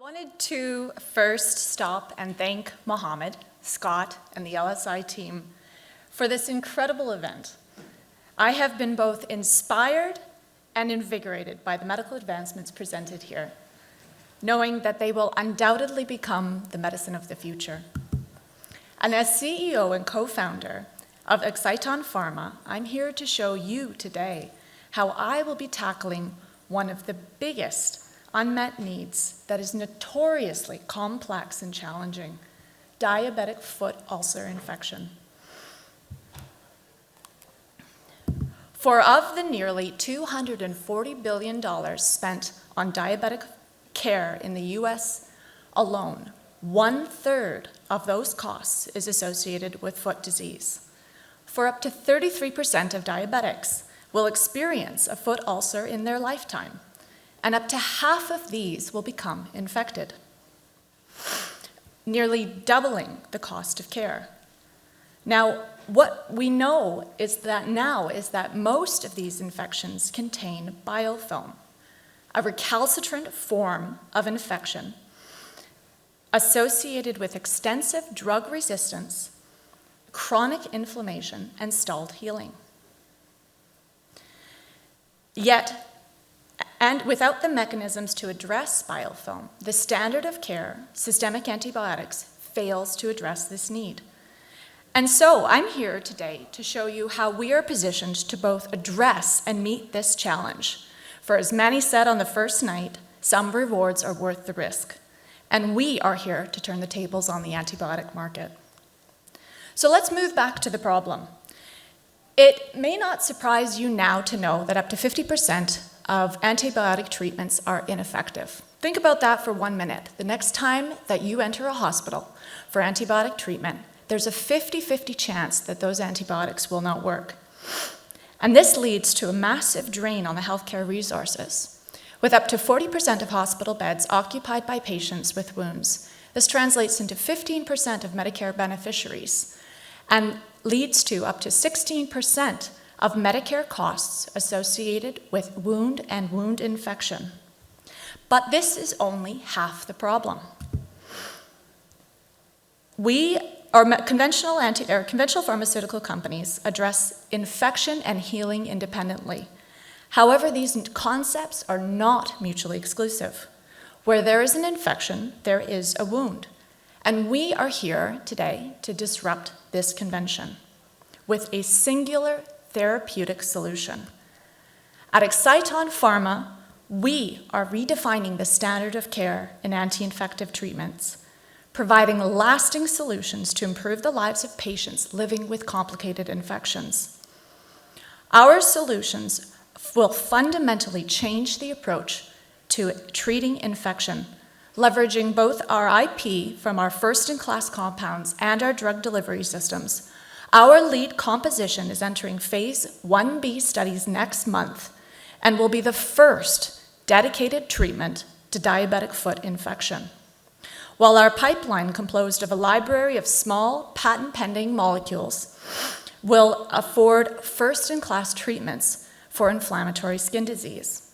I wanted to first stop and thank Mohammed, Scott, and the LSI team for this incredible event. I have been both inspired and invigorated by the medical advancements presented here, knowing that they will undoubtedly become the medicine of the future. And as CEO and co-founder of Exciton Pharma, I'm here to show you today how I will be tackling one of the biggest unmet needs that is notoriously complex and challenging: diabetic foot ulcer infection. For of the nearly $240 billion spent on diabetic care in the US alone, 1/3 of those costs is associated with foot disease. For up to 33% of diabetics will experience a foot ulcer in their lifetime, and up to half of these will become infected, nearly doubling the cost of care. Now, what we know is that most of these infections contain biofilm, a recalcitrant form of infection associated with extensive drug resistance, chronic inflammation, and stalled healing. Yet, and without the mechanisms to address biofilm, the standard of care, systemic antibiotics, fails to address this need. And so I'm here today to show you how we are positioned to both address and meet this challenge. For as Manny said on the first night, some rewards are worth the risk. And we are here to turn the tables on the antibiotic market. So let's move back to the problem. It may not surprise you now to know that up to 50% of antibiotic treatments are ineffective. Think about that for 1 minute. The next time that you enter a hospital for antibiotic treatment, there's a 50-50 chance that those antibiotics will not work. And this leads to a massive drain on the healthcare resources, with up to 40% of hospital beds occupied by patients with wounds. This translates into 15% of Medicare beneficiaries and leads to up to 16% of Medicare costs associated with wound and wound infection. But this is only half the problem. Conventional pharmaceutical companies address infection and healing independently. However, these concepts are not mutually exclusive. Where there is an infection, there is a wound. And we are here today to disrupt this convention with a singular therapeutic solution. At Exciton Pharma, we are redefining the standard of care in anti-infective treatments, providing lasting solutions to improve the lives of patients living with complicated infections. Our solutions will fundamentally change the approach to treating infection, leveraging both our IP from our first-in-class compounds and our drug delivery systems. Our lead composition is entering phase 1B studies next month and will be the first dedicated treatment to diabetic foot infection. While our pipeline, composed of a library of small, patent-pending molecules, will afford first-in-class treatments for inflammatory skin disease.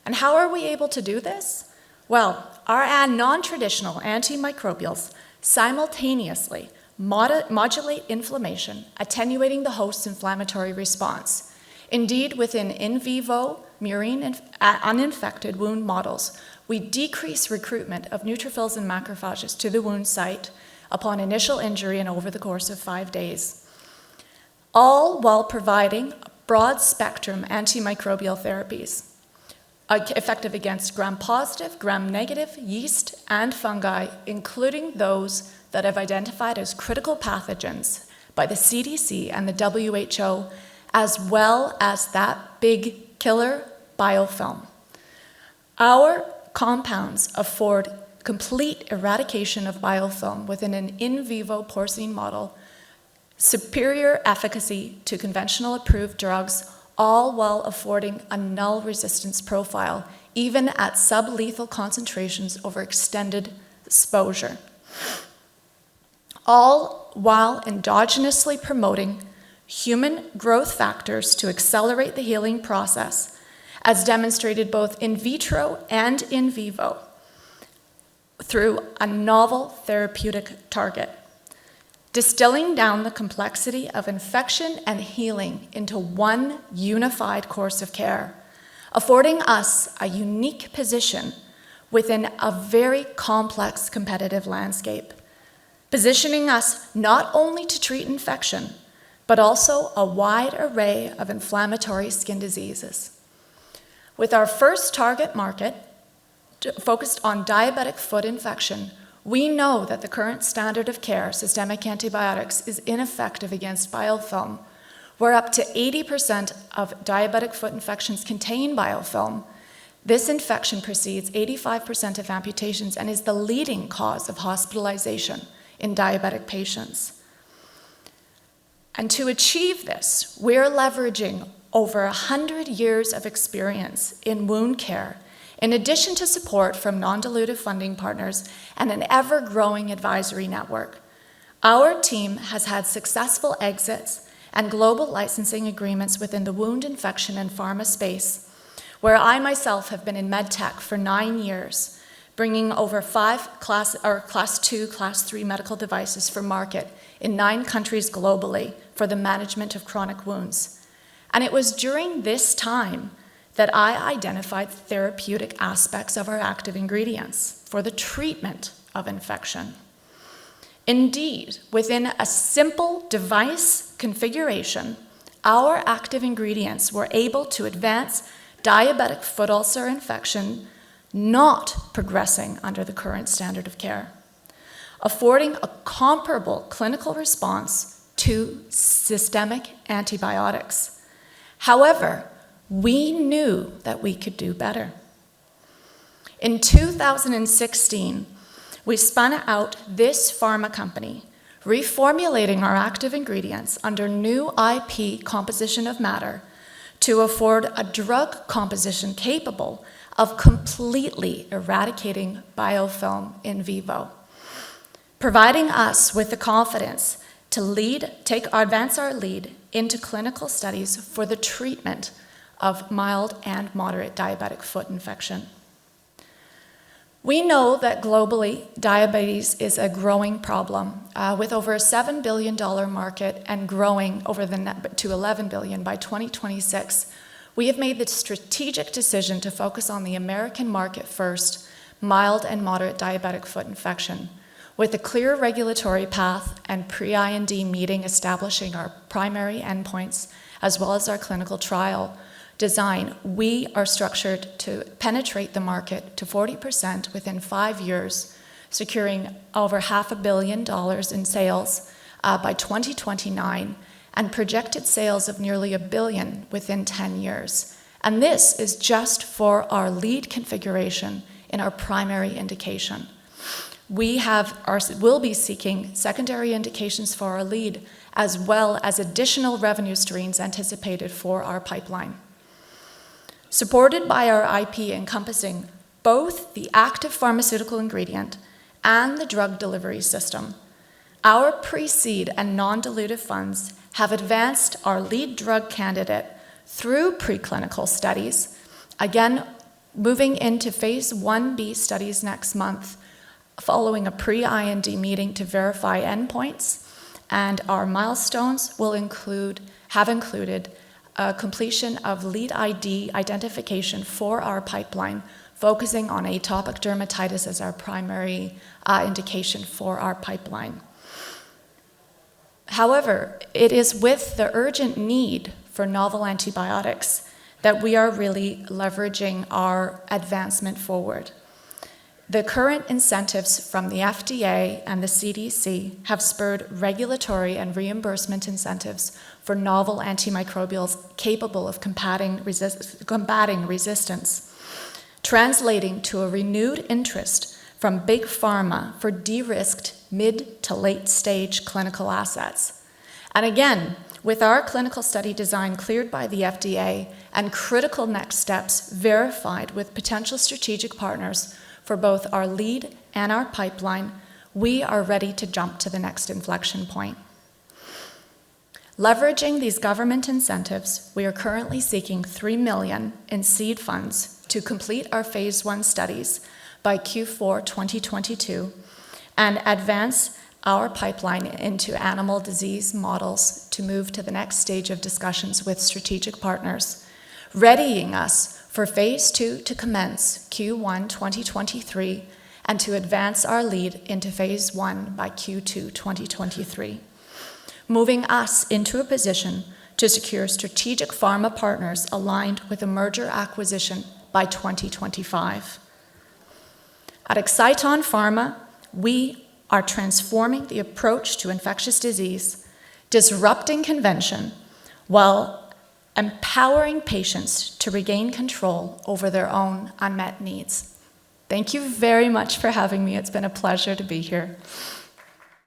And how are we able to do this? Well, our non-traditional antimicrobials simultaneously modulate inflammation, attenuating the host's inflammatory response. Indeed, within in vivo murine uninfected wound models, we decrease recruitment of neutrophils and macrophages to the wound site upon initial injury and over the course of 5 days, all while providing broad-spectrum antimicrobial therapies effective against gram-positive, gram-negative yeast and fungi, including those that have identified as critical pathogens by the CDC and the WHO, as well as that big killer biofilm. Our compounds afford complete eradication of biofilm within an in vivo porcine model, superior efficacy to conventional approved drugs, all while affording a null resistance profile, even at sublethal concentrations over extended exposure. All while endogenously promoting human growth factors to accelerate the healing process, as demonstrated both in vitro and in vivo. through a novel therapeutic target, distilling down the complexity of infection and healing into one unified course of care, affording us a unique position within a very complex competitive landscape, positioning us not only to treat infection, but also a wide array of inflammatory skin diseases. With our first target market focused on diabetic foot infection, we know that the current standard of care, systemic antibiotics, is ineffective against biofilm, where up to 80% of diabetic foot infections contain biofilm. This infection precedes 85% of amputations and is the leading cause of hospitalization in diabetic patients. And to achieve this, we're leveraging over 100 years of experience in wound care, in addition to support from non-dilutive funding partners and an ever-growing advisory network. Our team has had successful exits and global licensing agreements within the wound infection and pharma space, where I myself have been in medtech for 9 years, bringing over 5 class 2, class 3 medical devices for market in 9 countries globally for the management of chronic wounds. And it was during this time that I identified therapeutic aspects of our active ingredients for the treatment of infection. Indeed, within a simple device configuration, our active ingredients were able to advance diabetic foot ulcer infection not progressing under the current standard of care, affording a comparable clinical response to systemic antibiotics. However, we knew that we could do better. In 2016, we spun out this pharma company, reformulating our active ingredients under new IP composition of matter to afford a drug composition capable of completely eradicating biofilm in vivo, providing us with the confidence to advance our lead into clinical studies for the treatment of mild and moderate diabetic foot infection. We know that globally, diabetes is a growing problem, with over a $7 billion market and growing to $11 billion by 2026. We have made the strategic decision to focus on the American market first, mild and moderate diabetic foot infection, with a clear regulatory path and pre-IND meeting establishing our primary endpoints as well as our clinical trial design. We are structured to penetrate the market to 40% within 5 years, securing over $500 million in sales by 2029, and projected sales of nearly $1 billion within 10 years. And this is just for our lead configuration in our primary indication. We'll be seeking secondary indications for our lead, as well as additional revenue streams anticipated for our pipeline. Supported by our IP encompassing both the active pharmaceutical ingredient and the drug delivery system, our pre-seed and non-dilutive funds have advanced our lead drug candidate through preclinical studies, again moving into phase 1B studies next month, following a pre-IND meeting to verify endpoints, and our milestones have included completion of lead ID identification for our pipeline, focusing on atopic dermatitis as our primary indication for our pipeline. However, it is with the urgent need for novel antibiotics that we are really leveraging our advancement forward. The current incentives from the FDA and the CDC have spurred regulatory and reimbursement incentives for novel antimicrobials capable of combating resistance, translating to a renewed interest from big pharma for de-risked mid to late stage clinical assets. And again, with our clinical study design cleared by the FDA and critical next steps verified with potential strategic partners for both our lead and our pipeline, we are ready to jump to the next inflection point. Leveraging these government incentives, we are currently seeking $3 million in seed funds to complete our phase 1 studies by Q4 2022 and advance our pipeline into animal disease models to move to the next stage of discussions with strategic partners, readying us for phase 2 to commence Q1 2023 and to advance our lead into phase 1 by Q2 2023, moving us into a position to secure strategic pharma partners aligned with a merger acquisition by 2025. At Exciton Pharma, we are transforming the approach to infectious disease, disrupting convention, while empowering patients to regain control over their own unmet needs. Thank you very much for having me. It's been a pleasure to be here.